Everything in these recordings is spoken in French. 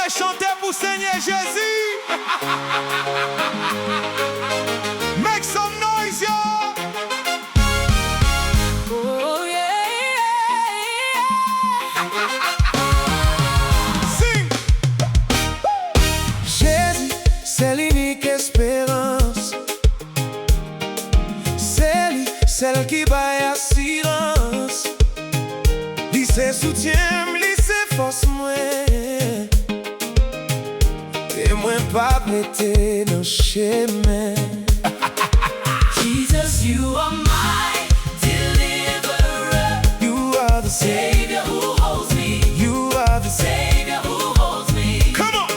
allez chanter pour Seigneur Jésus. Make some noise, yo. Oh yeah, Sing. Jésus, c'est l'unique espérance. C'est lui, celle qui baille assurance. Lui c'est soutien, lui c'est force moi. Et moi pas prêter dans le chemin. Jesus, you are my deliverer, You are the Savior who holds me, You are the Savior who holds me. Come on.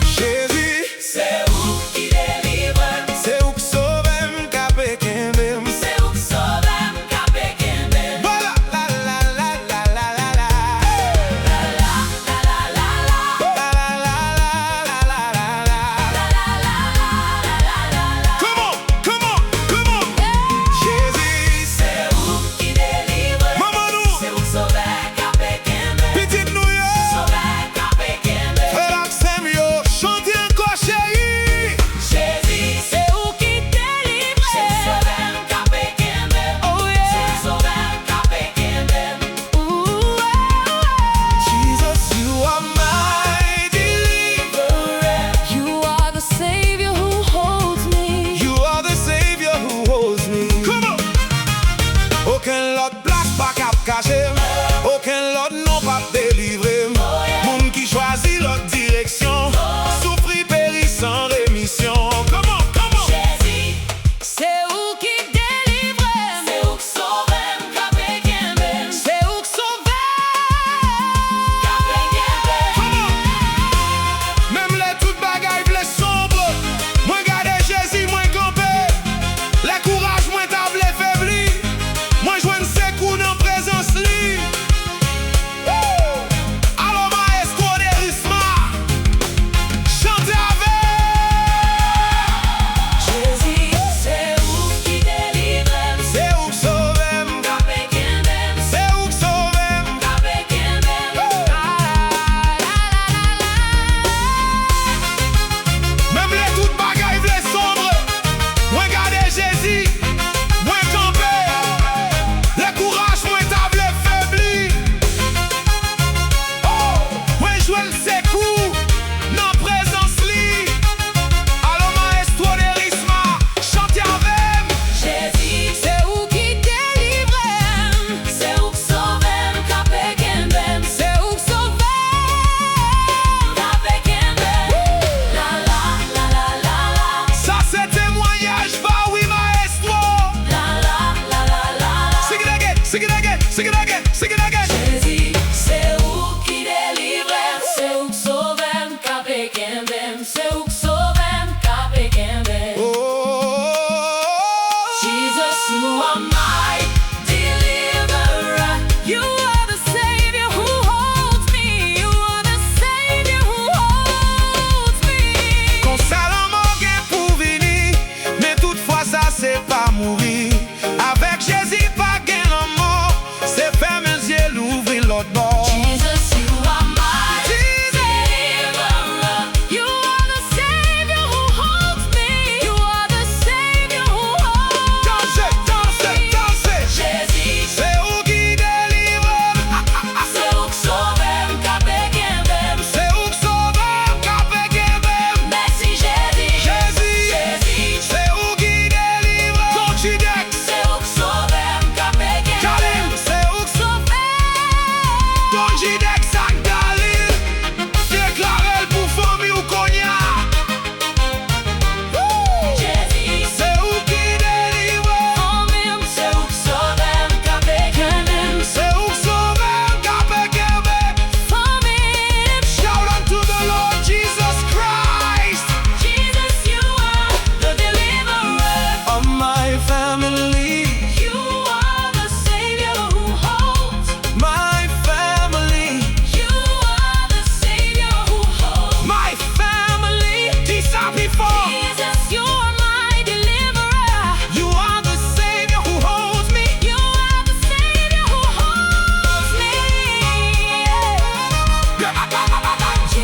Jésus, C'est où qui délivre, c'est OU'k SOVÈ, kape, kenbe'm. c'est où que SOVÈ, kape, kenbe'm. Voilà, la la la la la la la. La la la la la la, La la la la la la la. Come on, come on, come on. Jésus, c'est où qui délivre, Maman nous. c'est où que SOVÈ,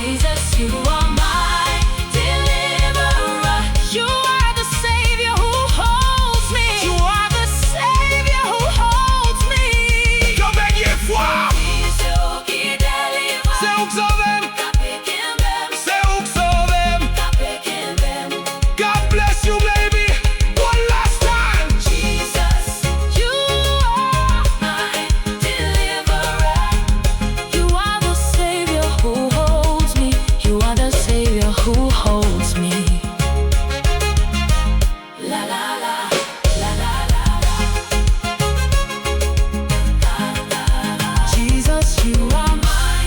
Jesus, you are my deliverer. You are the Savior who holds me. You are the Savior who holds me. Combien de fois? C'est où qui délivre. C'est OU'k SOVÈ, Kape kenbe'm. c'est OU'k SOVÈ. Kape kenbe'm. God bless you, baby. One last time. Jesus, you are my deliverer. You are the Savior who holds me. You are the Savior who holds me. La la la, la la la la. Jesus, you are my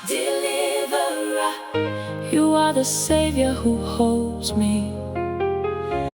deliverer. You are the Savior who holds me.